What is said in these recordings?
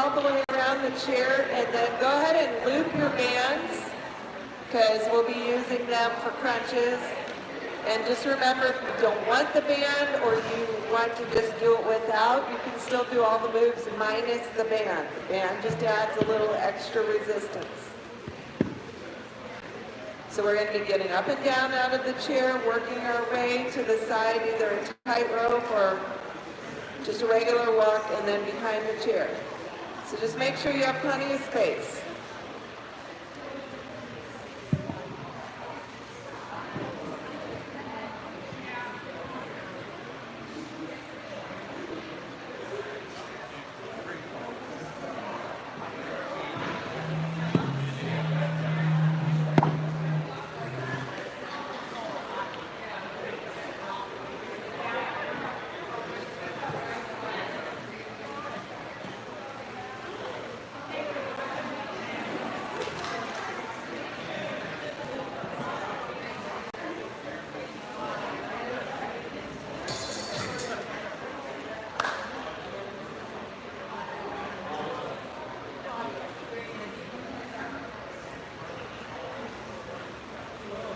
all the way around the chair, and then go ahead and loop your bands, because we'll be using them for crunches. And just remember, if you don't want the band or you want to just do it without, you can still do all the moves minus the band. The band just adds a little extra resistance. So we're going to be getting up and down out of the chair, working our way to the side, either a tightrope or just a regular walk, and then behind the chair. So just make sure you have plenty of space.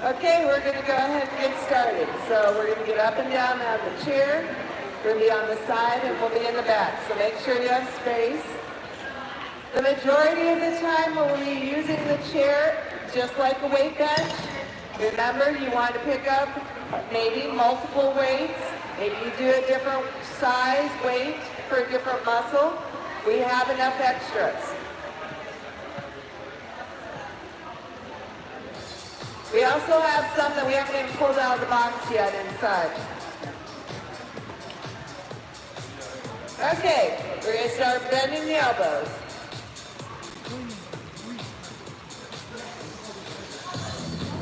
Okay, we're going to go ahead and get started. So we're going to get up and down out of the chair. We're going to be on the side and we'll be in the back. So make sure you have space. The majority of the time we'll be using the chair just like a weight bench. Remember, you want to pick up maybe multiple weights. Maybe you do a different size weight for a different muscle. We have enough extras. We also have some that we haven't even pulled out of the box yet inside. Okay, we're going to start bending the elbows.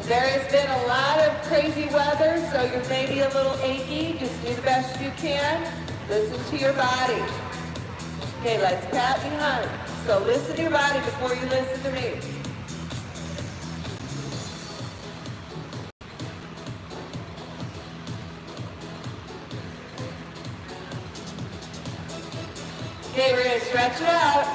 There has been a lot of crazy weather, so you're maybe a little achy. Just do the best you can. Listen to your body. Okay, let's pat behind. So listen to your body before you listen to me. Okay, we're going to stretch it out.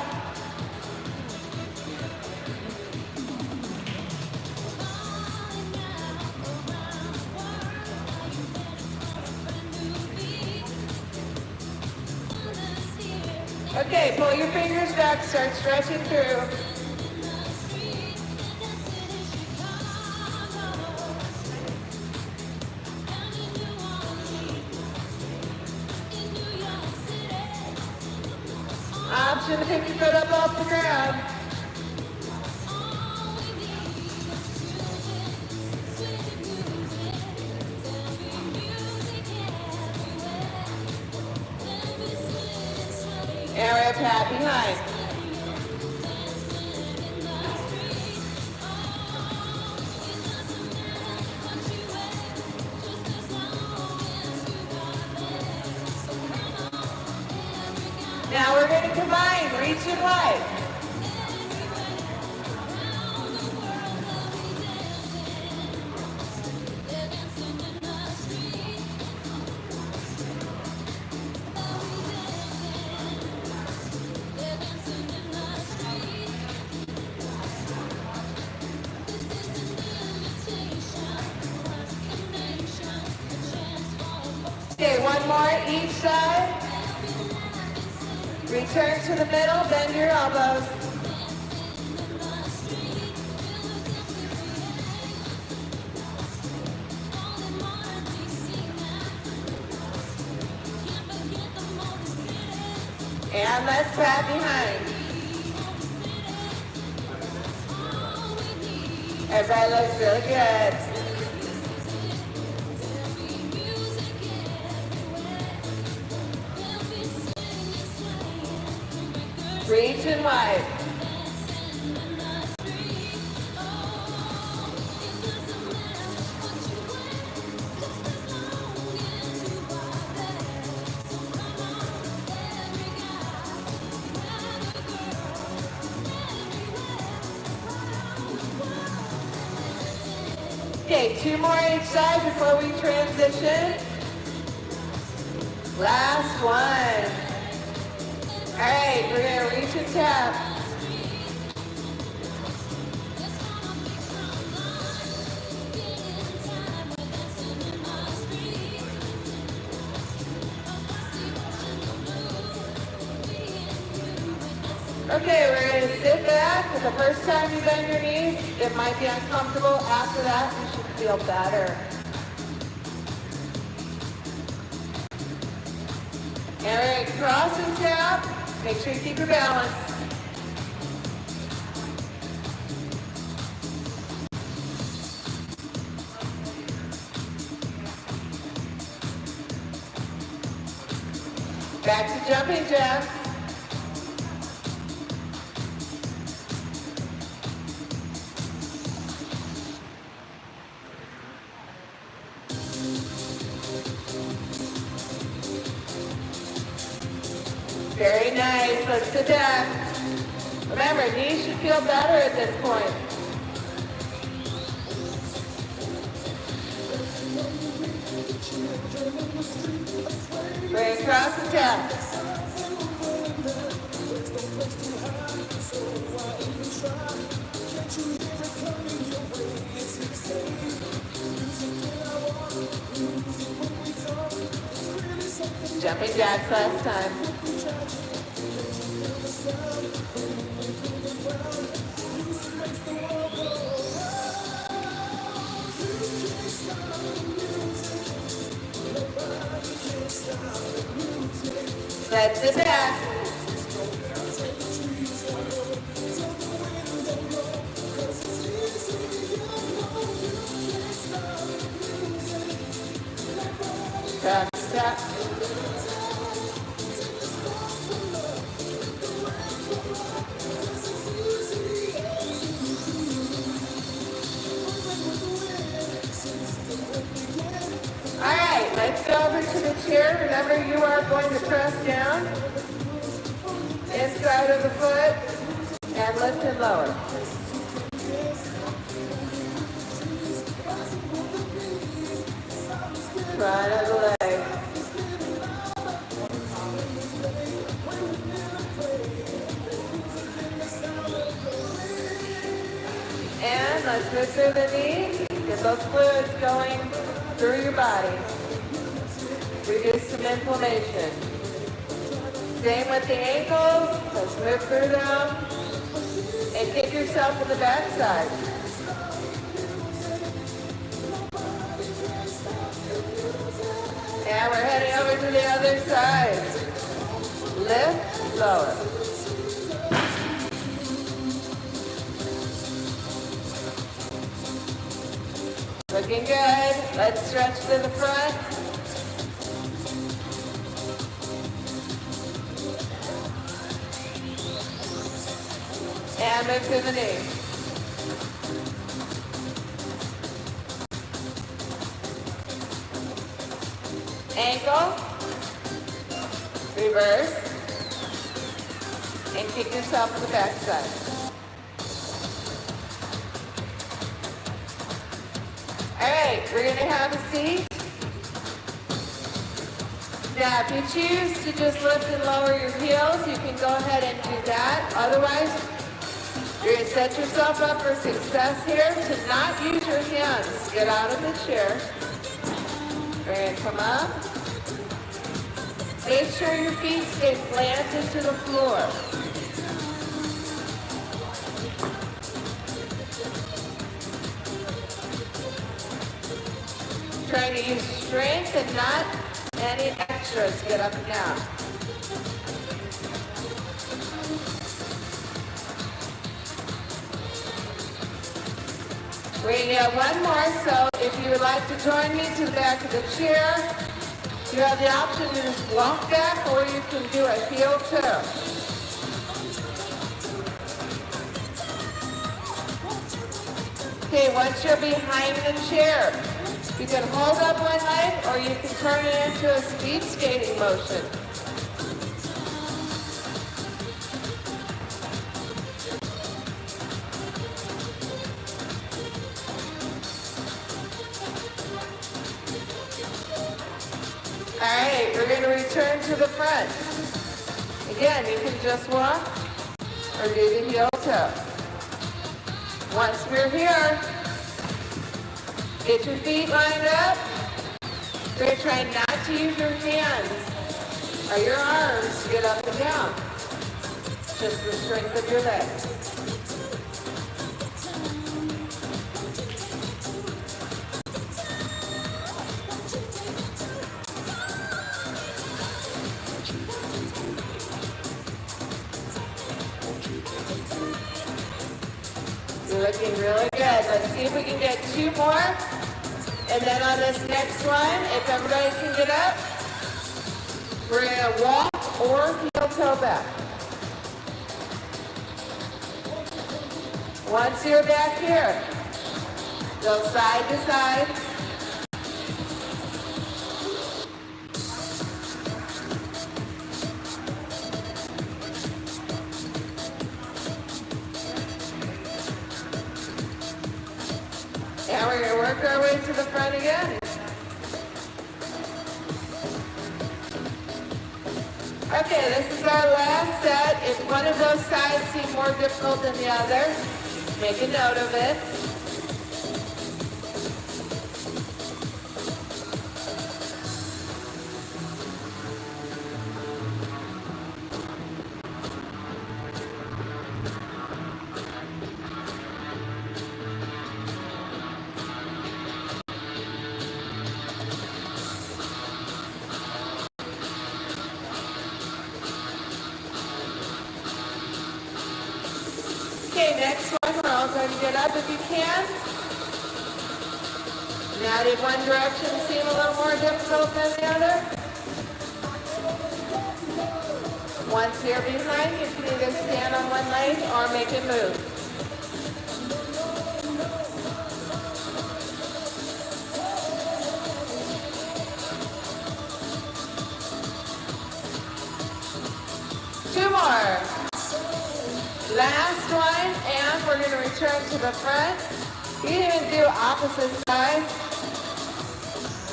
Okay, pull your fingers back, start stretching through. Option to pick your foot up off the ground. And we're going to pat behind. Now we're going to combine, reach and wide. Okay, one more each side. Return to the middle, bend your elbows. And let's pat behind. Everybody looks really good. Reach and wide. Okay, two more each side before we transition. Last one. All right, we're going to reach and tap. Okay, we're going to sit back. The first time you bend your knees, it might be uncomfortable. After that, you should feel better. And we're going to cross and tap. Make sure you keep your balance. Back to jumping jacks. Very nice. Let's sit back. Remember, knees should feel better at this point. Bring across the tap. Jumping jacks last time. Let's sit back. Stop. All right, let's go over to the chair. Remember, you are going to press down inside of the foot and lift and lower. Front of the leg. And let's move through the knees. Get those fluids going through your body. Reduce some inflammation. Same with the ankles. Let's move through them. And kick yourself in the backside. And we're heading over to the other side. Lift, lower. Looking good. Let's stretch to the front. And move to the knee. Ankle, reverse, and kick yourself to the backside. All right, we're going to have a seat. Now, if you choose to just lift and lower your heels, you can go ahead and do that. Otherwise, you're going to set yourself up for success here to not use your hands. Get out of the chair. We're going to come up. Make sure your feet stay planted to the floor. Trying to use strength and not any extras to get up and down. We're going to get one more, so if you would like to join me to the back of the chair, you have the option to just walk back or you can do a heel toe. Okay, once you're behind the chair, you can hold up one leg or you can turn it into a speed skating motion. All right, we're going to return to the front. Again, you can just walk or do the heel toe. Once we're here, get your feet lined up. We're going to try not to use your hands or your arms to get up and down. just the strength of your legs. You're looking really good. Let's see if we can get 2 more. And then on this next one, if everybody can get up, we're going to walk or heel toe back. Once you're back here, go side to side. And we're going to work our way to the front again. Okay, this is our last set. If one of those sides seem more difficult than the other, make a note of it. Okay, next one, we're all going to get up if you can. Now did one direction seem a little more difficult than the other? Once you're behind, you can either stand on one leg or make it move. Two more. Last one, and we're going to return to the front. You can even do opposite sides.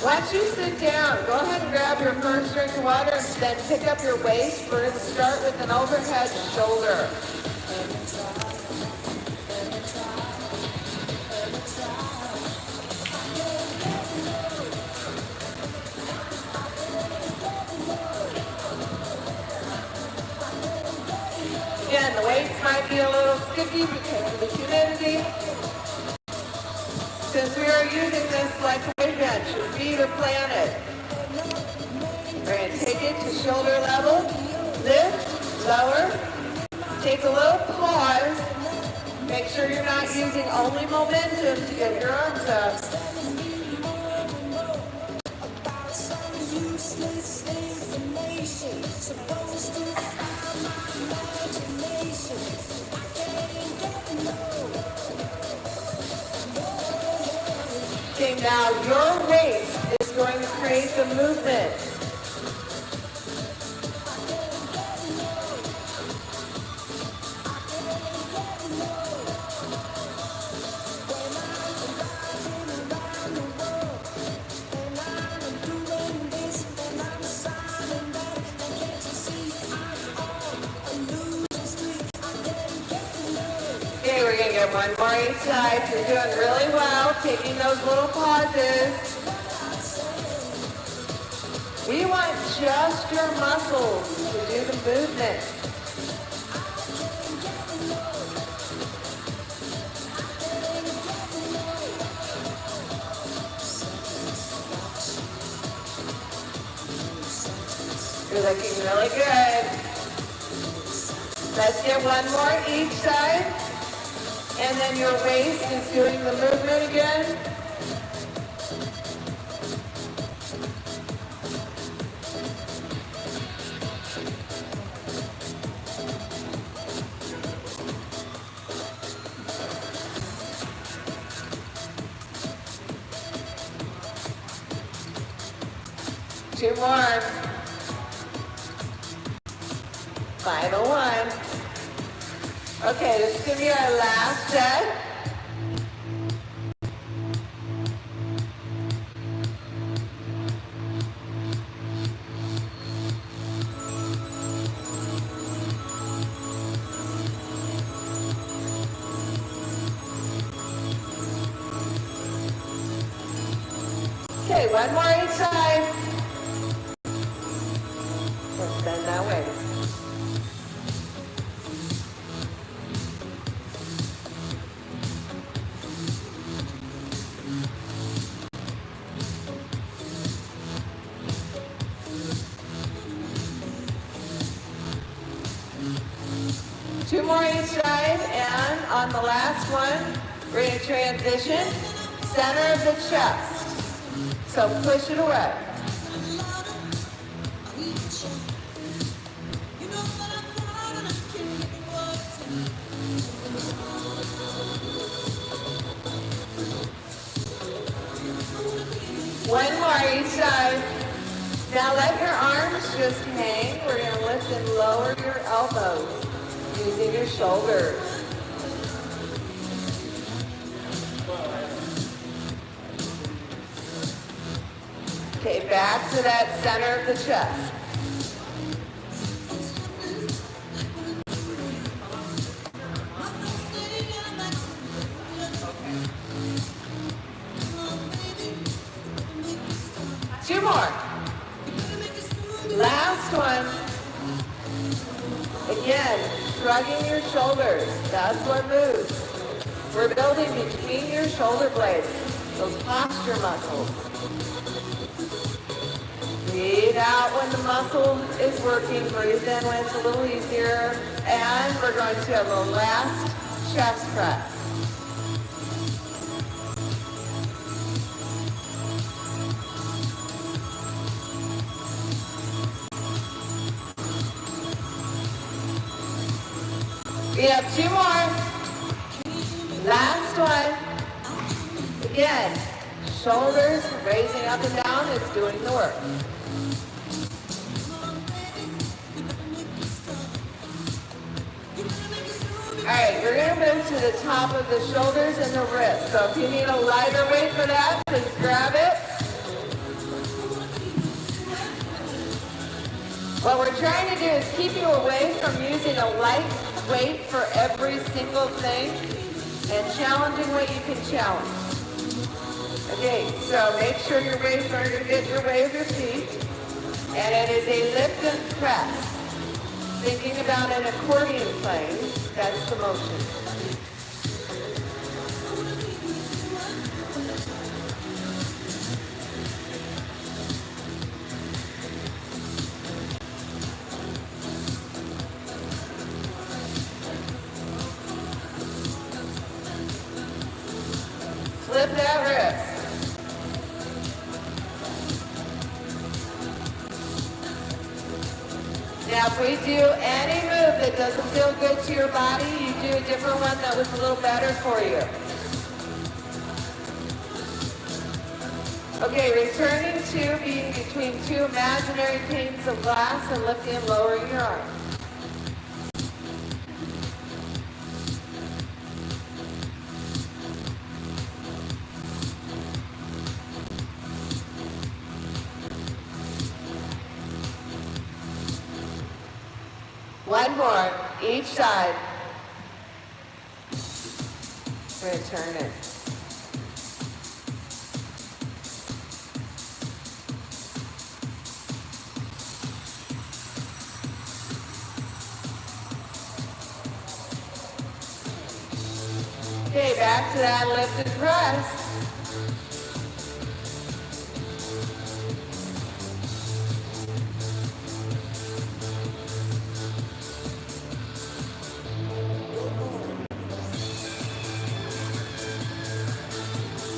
Once you sit down, go ahead and grab your first drink of water and then pick up your waist. We're going to start with an overhead shoulder. Again, the weights might be a little sticky because of the humidity. Since we are using this like a weight bench, your feet are planted. We're going to take it to shoulder level, lift, lower, take a little pause. Make sure you're not using only momentum to get your arms up. Okay, now your weight is going to create the movement. Okay, we're going to get one more each side. You're doing really well, taking those little pauses. We want just your muscles to do the movement. You're looking really good. Let's get one more each side. And then your waist is doing the movement again. Two more. Final one. Okay, this is going to be our last set. Okay, one more each side. Let's bend that waist. 2 more each side, and on the last one, we're going to transition center of the chest. So push it away. One more each side. Now let your arms just hang. We're going to lift and lower your elbows using your shoulders. Okay, back to that center of the chest. Two more. Last one. Again, shrugging your shoulders. That's what moves. We're building between your shoulder blades, those posture muscles. Breathe out when the muscle is working. Breathe in when it's a little easier. And we're going to have a last chest press. We have 2 more. Last one. Again, shoulders raising up and down is doing the work. All right, we're going to move to the top of the shoulders and the wrists. So if you need a lighter weight for that, just grab it. What we're trying to do is keep you away from using a light weight for every single thing and challenging what you can challenge. Okay, so make sure your weights are going to get your way of your feet. And it is a lift and press. Thinking about an accordion playing, that's the motion. Flip that wrist. Now if we do any move that doesn't feel good to your body, you do a different one that was a little better for you. Okay, returning to being between 2 imaginary panes of glass and lifting and lowering your arms. One more, each side. We're going to turn it. Okay, back to that lift and press.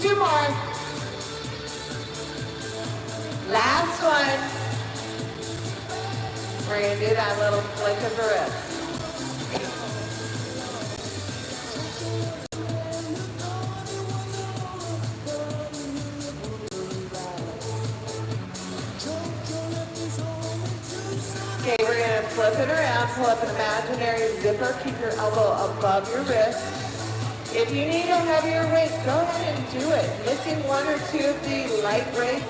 Two more. Last one. We're going to do that little flick of the wrist. Okay, we're going to flip it around, pull up an imaginary zipper, keep your elbow above your wrist. If you need a heavier weight, go ahead and do it. Missing 1 or 2 of the light weights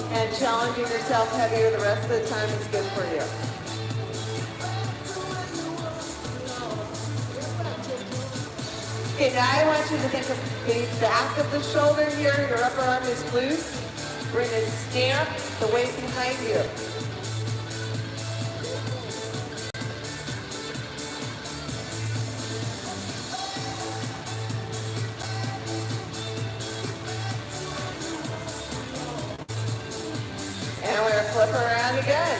and challenging yourself heavier the rest of the time is good for you. Okay, now I want you to think of the back of the shoulder here. Your upper arm is loose. We're going to stamp the weight behind you. And we're going to flip around again.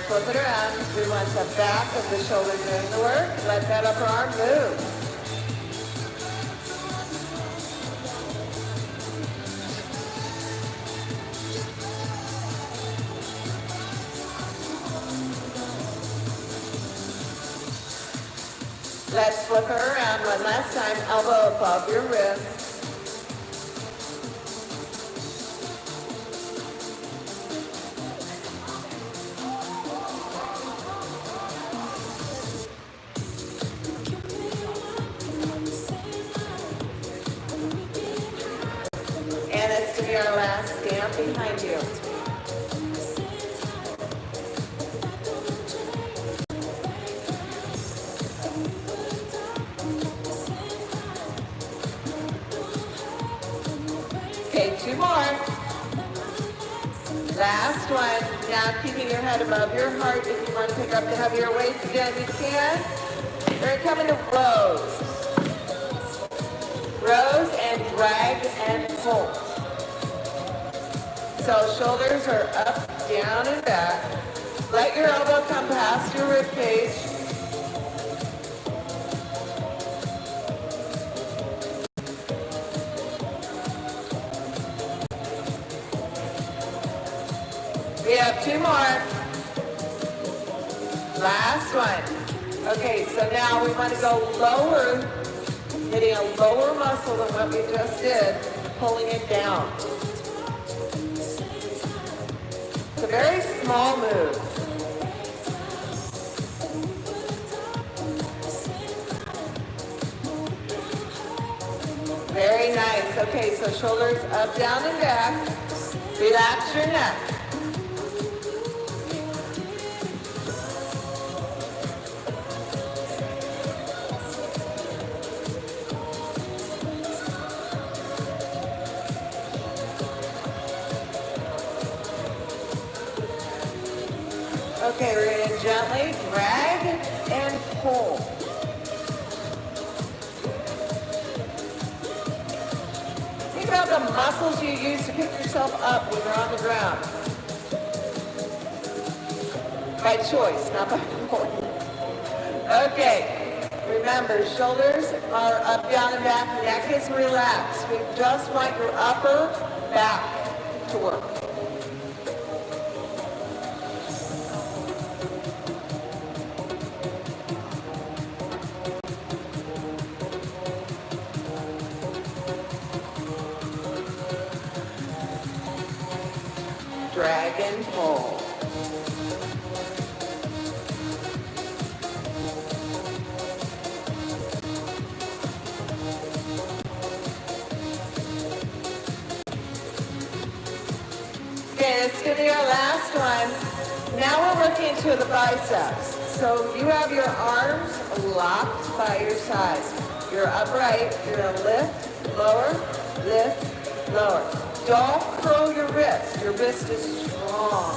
flip it around. We want the back of the shoulder doing the work. Let that upper arm move. Let's flip her around one last time. Elbow above your wrist. And it's to be our last stamp behind you. Okay, two more. Last one. Now keeping your head above your heart. If you want to pick up the heavier weights again, you can. We're going to come into rows. Rows and drag and pull. So shoulders are up, down, and back. Let your elbow come past your rib cage. We have two more. Last one. Okay, so now we want to go lower, hitting a lower muscle than what we just did, pulling it down. It's a very small move. Very nice. Okay, so shoulders up, down, and back. Relax your neck. Okay, we're going to gently drag and pull. Think about the muscles you use to pick yourself up when you're on the ground. By choice, not by force. Okay, remember, shoulders are up, down, and back. Neck is relaxed. We just want your upper back to work. Drag and pull. Okay, this is going to be our last one. Now we're working to the biceps. So you have your arms locked by your sides. You're upright. You're going to lift, lower, lift, lower. Don't curl your wrist. Your wrist is strong.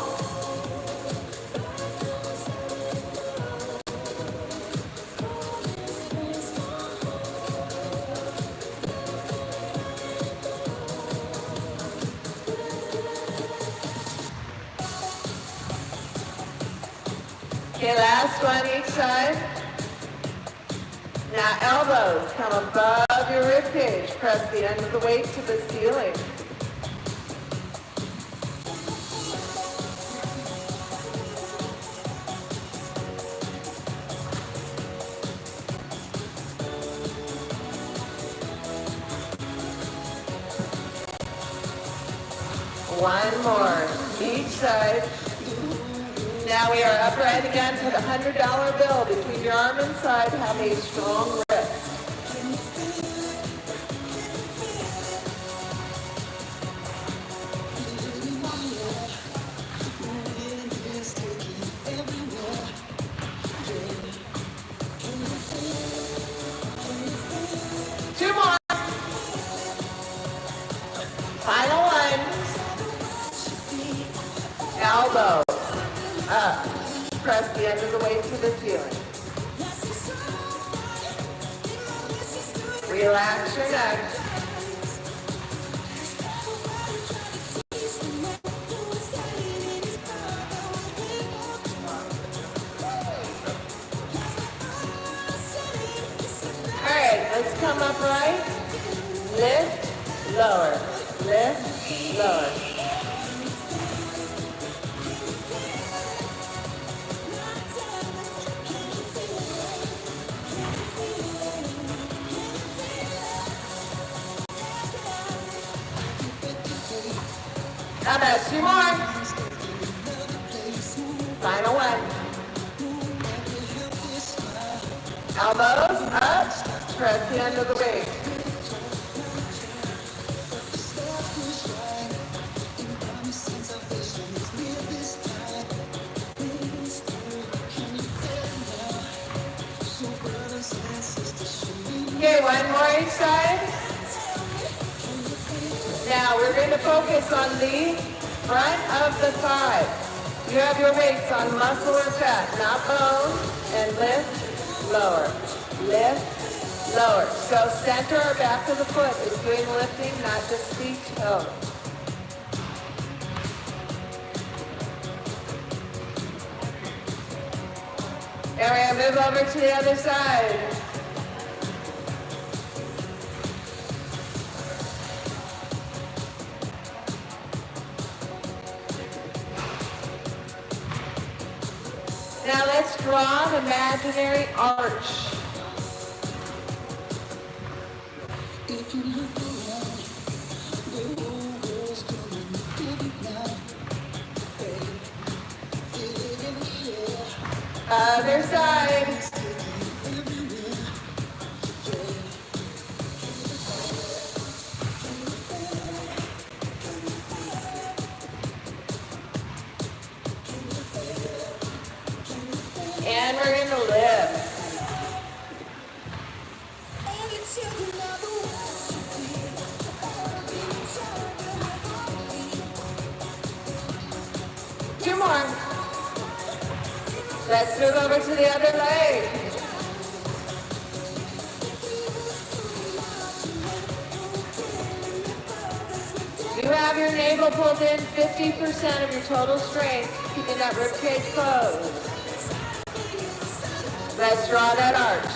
Okay, last one each side. Now elbows come above your rib cage. Press the end of the weight to the ceiling. One more, each side. Now we are upright again to the $100 bill between your arm and side. Have a strong wrist. Two more. Final one. Elbow up. Press the end of the weight to the ceiling. Relax your neck. come upright. Lift, lower, lift, lower. How about 2 more? Final one. Elbows up, press the end of the weight. Okay, one more each side. Now we're going to focus on the front of the thigh. You have your weights on muscle or fat, not bone, and lift, lower, lift, lower. So center or back of the foot is doing lifting, not just the toe. And we're going to move over to the other side. Now let's draw an imaginary arch. Other side. And we're going to lift. Two more. Let's move over to the other leg. You have your navel pulled in 50% of your total strength, keeping that ribcage closed. Let's draw that arch.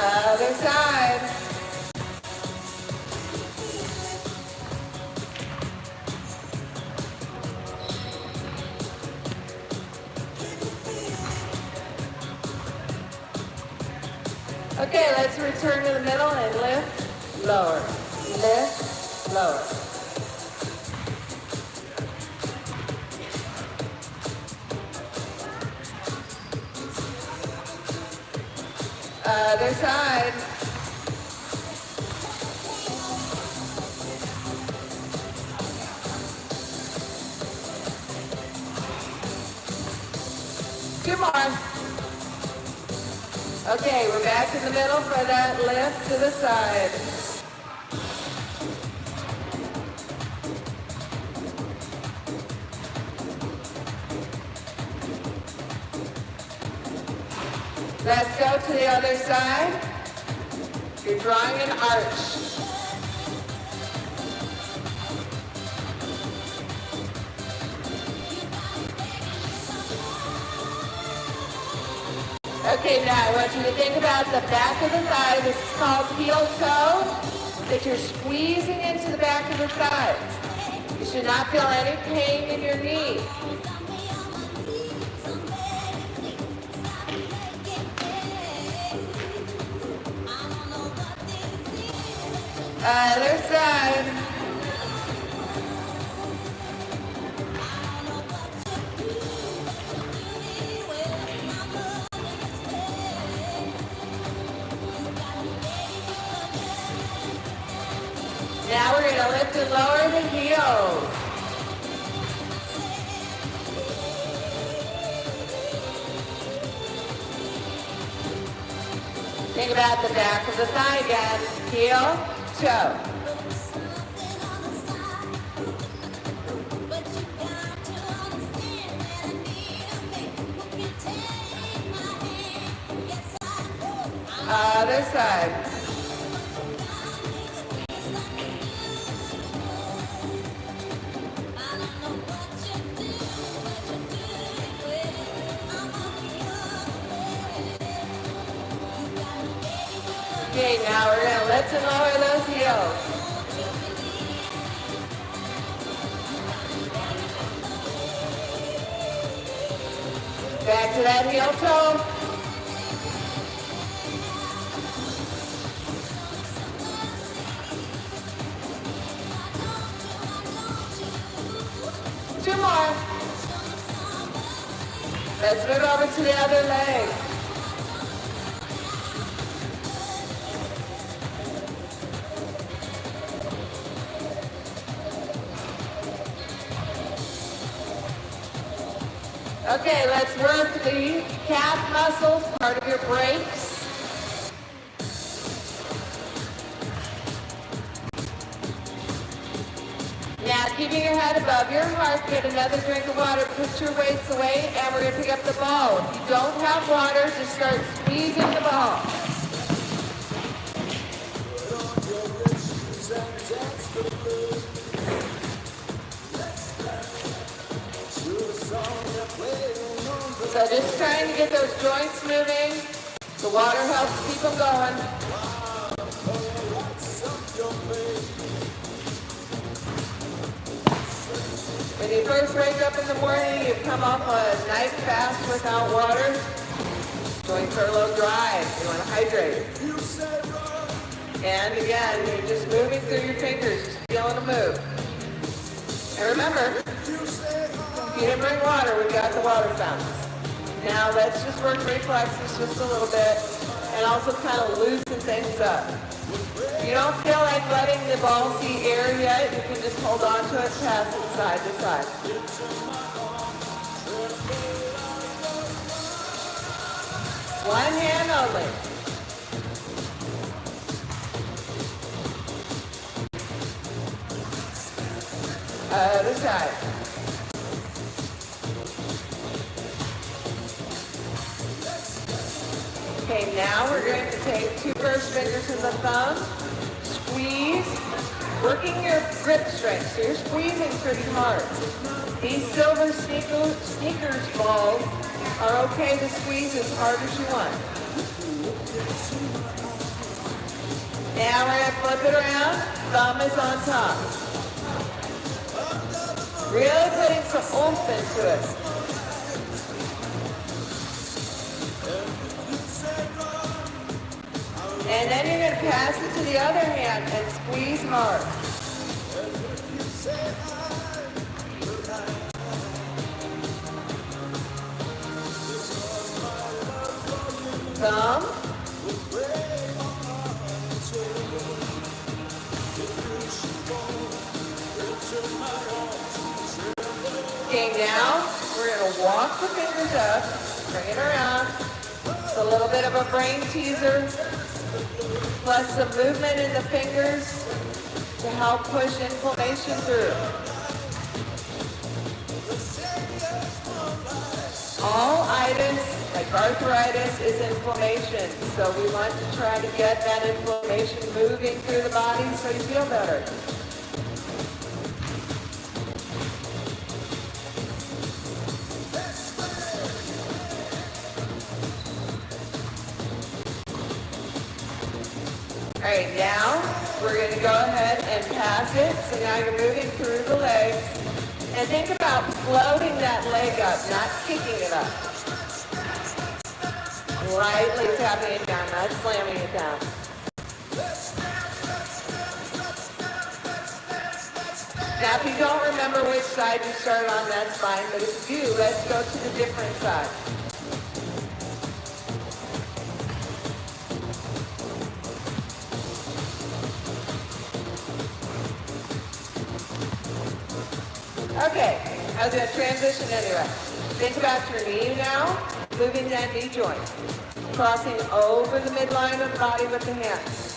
Other side. Okay, let's return to the middle and lift, lower, lift, lower. Other side. Two more. Okay, we're back in the middle for that lift to the side. Let's go to the other side. You're drawing an arch. Okay, now I want you to think about the back of the thigh. This is called heel toe, that you're squeezing into the back of the thigh. You should not feel any pain in your knee. Other side. Now we're going to lift and lower the heels. Think about the back of the thigh again. Heel, toe. Other side. Okay, now we're going to lift and lower those heels. Back to that heel toe. Two more. Let's move over to the other leg. Okay, let's work the calf muscles, part of your brakes. Now, keeping your head above your heart, get another drink of water, put your weights away, and we're going to pick up the ball. If you don't have water, just start squeezing the ball. So just trying to get those joints moving. The water helps keep them going. When you first wake up in the morning, you come off a night fast without water. Joints are a little dry. You want to hydrate. And again, you're just moving through your fingers, just feeling them move. And remember, if you didn't bring water, we've got the water fountains. Now let's just work reflexes just a little bit and also kind of loosen things up. If you don't feel like letting the ball see air yet, you can just hold on to it, pass it side to side. One hand only. Other side. Okay, now we're going to take two first fingers in the thumb, squeeze, working your grip strength. So you're squeezing pretty hard. These SilverSneakers balls are okay to squeeze as hard as you want. Now we're going to flip it around. Thumb is on top. Really putting some oomph into it. And then you're going to pass it to the other hand and squeeze hard. Thumb. Okay, now we're going to walk the fingers up, bring it around. It's a little bit of a brain teaser. Plus some movement in the fingers to help push inflammation through. All itis, like arthritis, is inflammation. So we want to try to get that inflammation moving through the body so you feel better. All right, now we're going to go ahead and pass it. So now you're moving through the legs. And think about floating that leg up, not kicking it up. Lightly tapping it down, not slamming it down. Now if you don't remember which side you started on, that's fine. But if you do, let's go to the different side. Okay, I was going to transition anyway. Think about your knee now, moving that knee joint. Crossing over the midline of the body with the hands.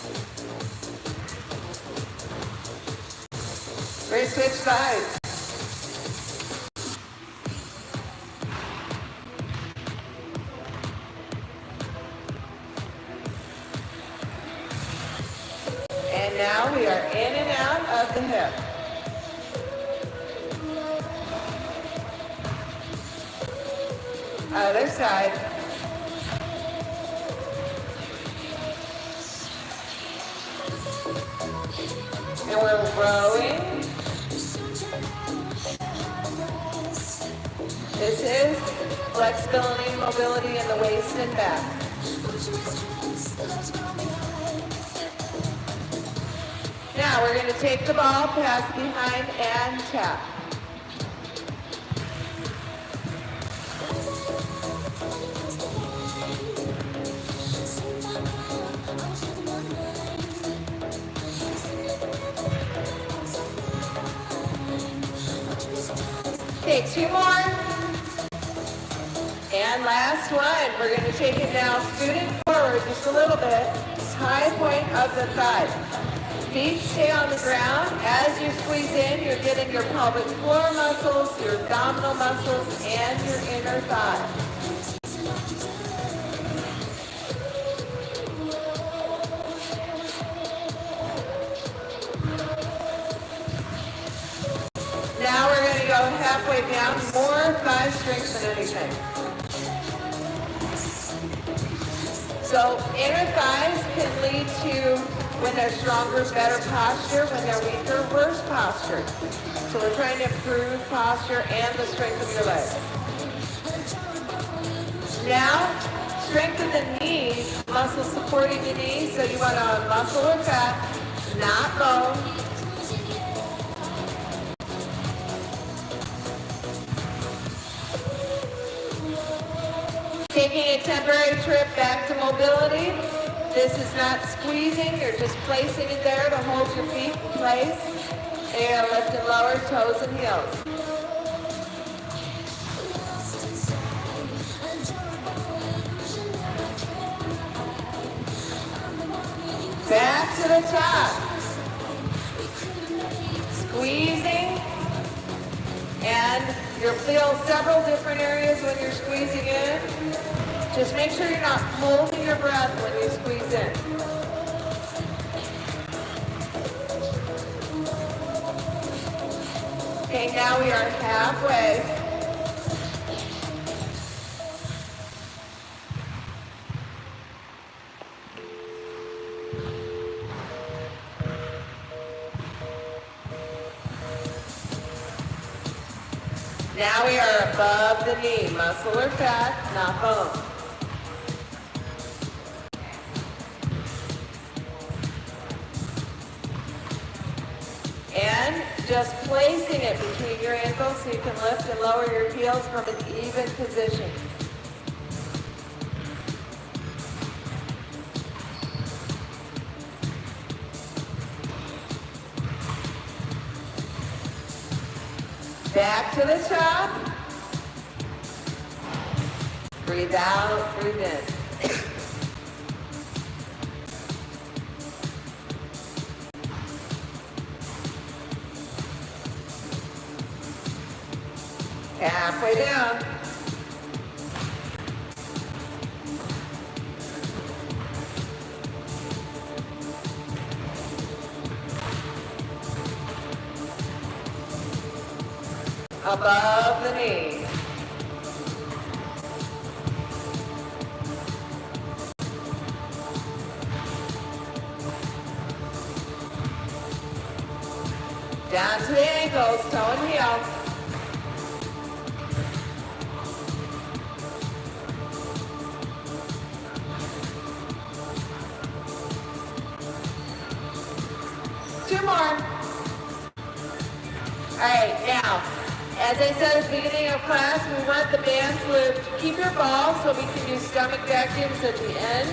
We're going to switch sides. And now we are in and out of the hip. Other side. And we're rowing. This is flexibility and mobility in the waist and back. Now we're going to take the ball, pass behind, and tap. Okay, 2 more. And last one. We're going to take it now, scooting forward just a little bit. High point of the thigh. Feet stay on the ground. As you squeeze in, you're getting your pelvic floor muscles, your abdominal muscles, and your inner thigh. Now we're going to go halfway down, more thigh strength than anything. So inner thighs can lead to, when they're stronger, better posture. When they're weaker, worse posture. So we're trying to improve posture and the strength of your legs. Now, strengthen the knees, muscles supporting the knees. So you want to muscle or fat, not bone. Taking a temporary trip back to mobility. This is not squeezing, you're just placing it there to hold your feet in place. And lift and lower toes and heels. Back to the top. Squeezing. And you'll feel several different areas when you're squeezing in. Just make sure you're not holding your breath when you squeeze in. Okay, now we are halfway. Now we are above the knee, muscle or fat, not bone. And just placing it between your ankles so you can lift and lower your heels from an even position. Back to the top. Breathe out, breathe in. Halfway down. Above the knee. Down to the ankles, toe and heel. Two more. All right, now, as I said at the beginning of class, we want the bands looped. Keep your ball so we can do stomach vacuums at the end.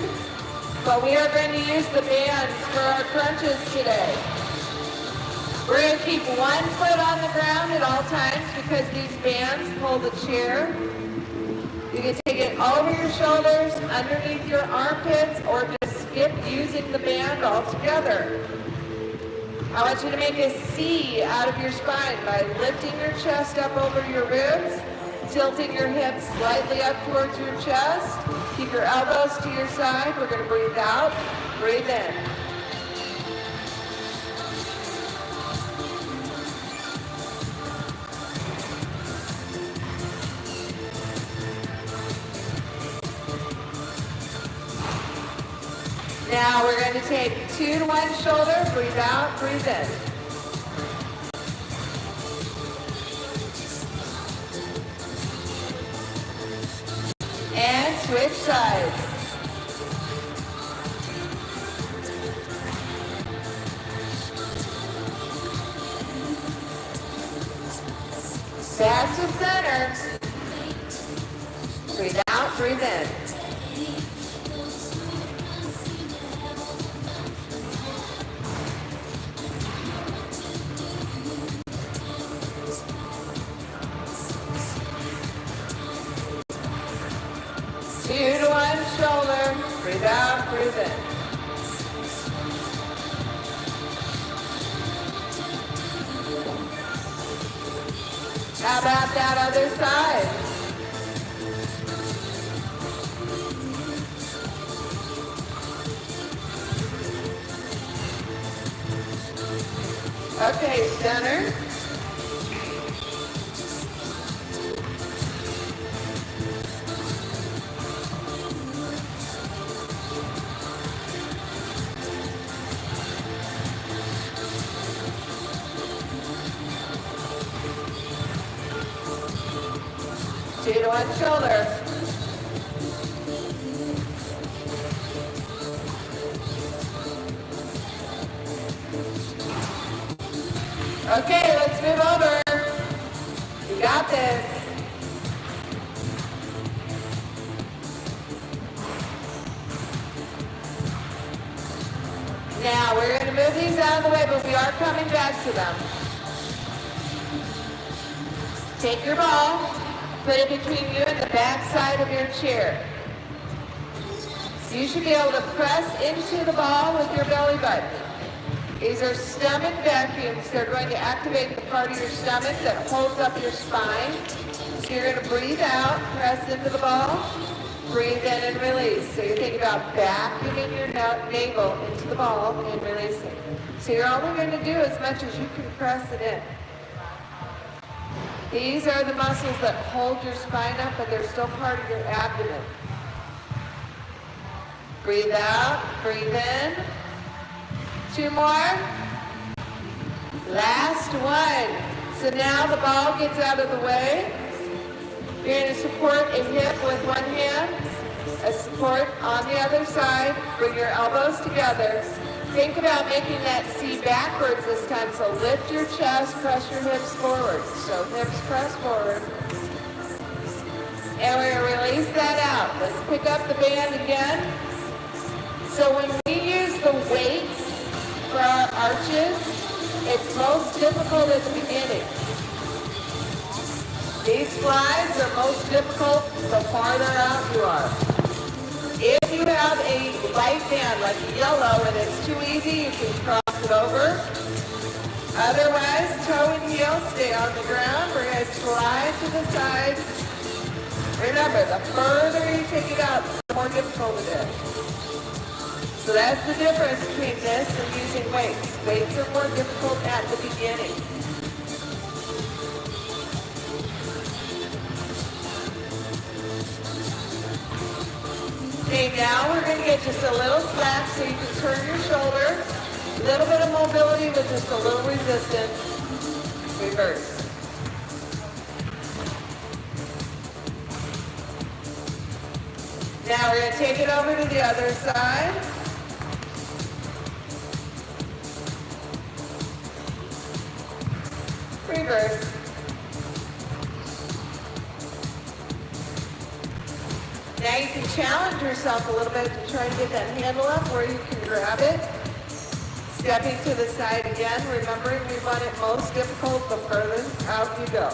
But we are going to use the bands for our crunches today. We're going to keep one foot on the ground at all times because these bands hold the chair. You can take it over your shoulders, underneath your armpits, or just skip using the band altogether. I want you to make a C out of your spine by lifting your chest up over your ribs, tilting your hips slightly up towards your chest. Keep your elbows to your side. We're going to breathe out, breathe in. Now we're going to take 2 to 1 shoulder, breathe out, breathe in. And switch sides. Back to center. Breathe out, breathe in. Two to one shoulder. Breathe out, breathe in. How about that other side? Okay, center. Two to one shoulder. Okay, let's move over. You got this. Now, we're going to move these out of the way, but we are coming back to them. Take your ball, put it between you and the back side of your chair. You should be able to press into the ball with your belly button. These are stomach vacuums. They're going to activate the part of your stomach that holds up your spine. So you're going to breathe out, press into the ball, breathe in and release. So you're thinking about vacuuming your navel into the ball and releasing. So you're only going to do as much as you can press it in. These are the muscles that hold your spine up, but they're still part of your abdomen. Breathe out, breathe in. 2 more. Last one. So now the ball gets out of the way. You're going to support a hip with one hand, a support on the other side. Bring your elbows together. Think about making that C backwards this time. So lift your chest, press your hips forward. So hips press forward. And we're going to release that out. Let's pick up the band again. So when we use the weights for our arches, it's most difficult at the beginning. These slides are most difficult the farther out you are. If you have a light band like yellow and it's too easy, you can cross it over. Otherwise, toe and heel stay on the ground. We're going to slide to the side. Remember, the further you take it out, the more difficult it is. So that's the difference between this and using weights. Weights are more difficult at the beginning. Okay, now we're going to get just a little slack so you can turn your shoulder. A little bit of mobility with just a little resistance. Reverse. Now we're going to take it over to the other side. Reverse. Now you can challenge yourself a little bit to try and get that handle up where you can grab it. Stepping to the side again, remembering we want it most difficult the furthest out you go.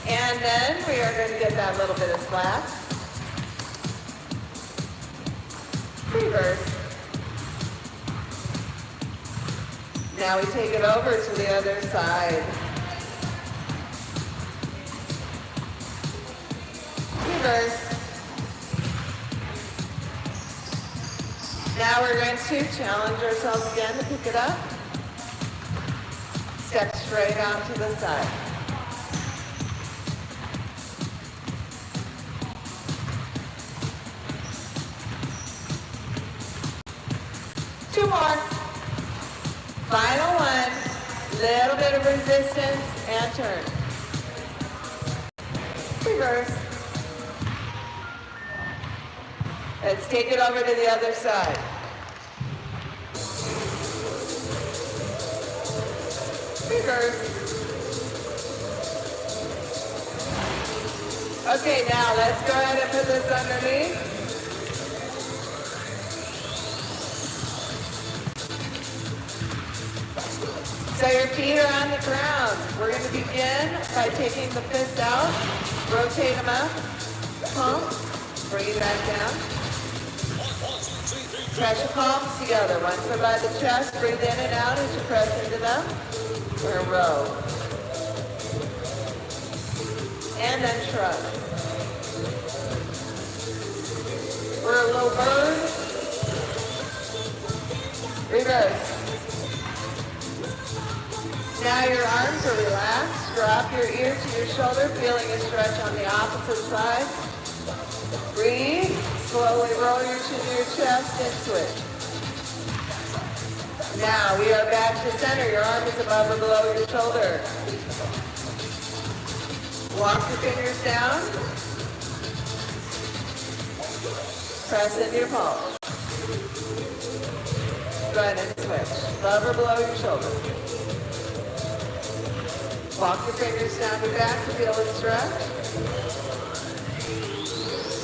And then we are going to get that little bit of slack. Reverse. Now we take it over to the other side. Reverse. Now we're going to challenge ourselves again to pick it up. Step straight. straight out to the side. Two more. Final one. Little bit of resistance and turn. Reverse. Let's take it over to the other side. Reverse. Okay, now let's go ahead and put this underneath. So your feet are on the ground. We're going to begin by taking the fists out, rotate them up, pump, bring it back down. Press your palms together. One foot by the chest, breathe in and out as you press into them. We're going to row. And then shrug. We're a low bird. Reverse. Now your arms are relaxed. Drop your ear to your shoulder, feeling a stretch on the opposite side. Breathe. Slowly roll your chin to your chest and switch. Now we are back to center. Your arm is above or below your shoulder. Walk your fingers down. Press into your palms. Go ahead and switch. Above or below your shoulder. Walk your fingers down your back to feel the stretch.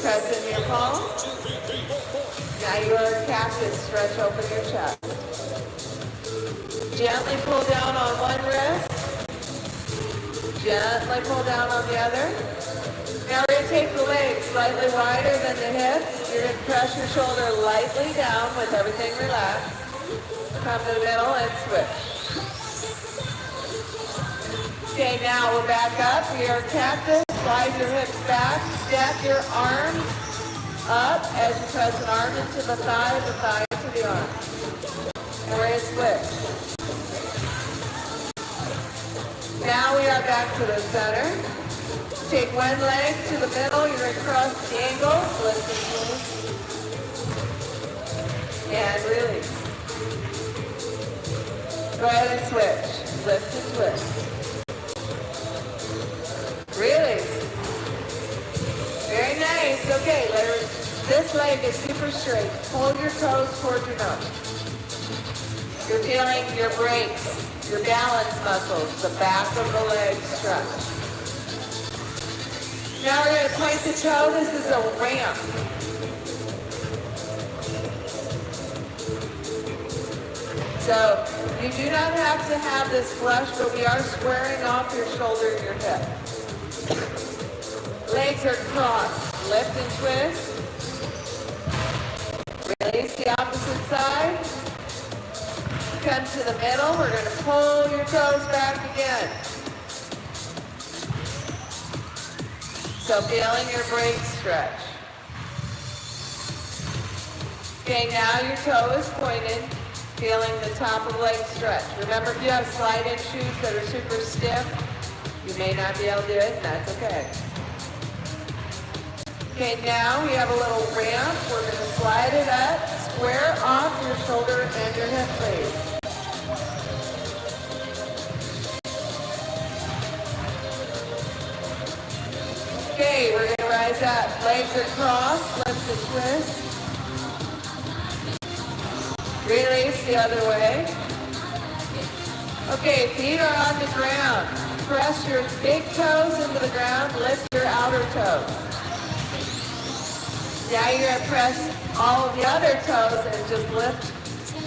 Press in your palm. Now you are a cactus. Stretch open your chest. Gently pull down on one wrist. Gently pull down on the other. Now we're going to take the legs slightly wider than the hips. You're going to press your shoulder lightly down with everything relaxed. Come to the middle and switch. Okay, now we're back up. We are cactus. Slide your hips back. Step your arms up as you press an arm into the thigh to the arm. And we're going to switch. Now we are back to the center. Take one leg to the middle. You're going to cross the ankle. Lift and release. Go ahead and switch. Lift and twist. Release. Very nice. Okay, this leg is super straight. Hold your toes toward your nose. You're feeling your brakes, your balance muscles, the back of the leg stretch. Now we're going to point the toe. This is a ramp. So you do not have to have this flush, but we are squaring off your shoulder and your hip. Legs are crossed. Lift and twist. Release the opposite side. Come to the middle. We're going to pull your toes back again. So feeling your brake stretch. Okay, now your toe is pointed. Feeling the top of the leg stretch. Remember, if you have slide-in shoes that are super stiff, you may not be able to do it, and that's okay. Okay, now we have a little ramp. We're going to slide it up, square off your shoulder and your hip blades. Okay, we're going to rise up. Legs are crossed, lift and twist. Release the other way. Okay, feet are on the ground. Press your big toes into the ground, lift your outer toes. Now you're going to press all of the other toes and just lift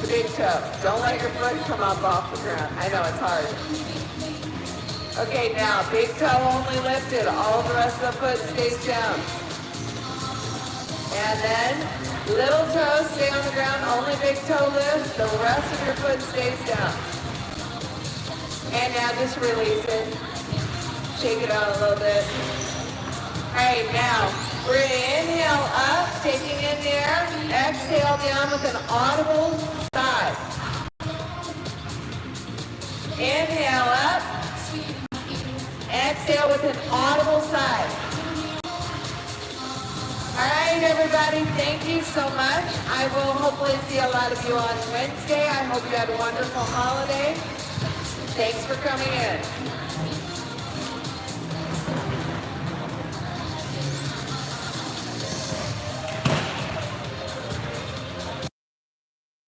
the big toe. Don't let your foot come up off the ground. I know it's hard. Okay, now big toe only lifted. All the rest of the foot stays down. And then little toes stay on the ground. Only big toe lifts. The rest of your foot stays down. And now just release it. Shake it out a little bit. All right, now we're going to inhale up, taking in the air. Exhale down with an audible sigh. Inhale up. Exhale with an audible sigh. All right, everybody, thank you so much. I will hopefully see a lot of you on Wednesday. I hope you had a wonderful holiday. Thanks for coming in.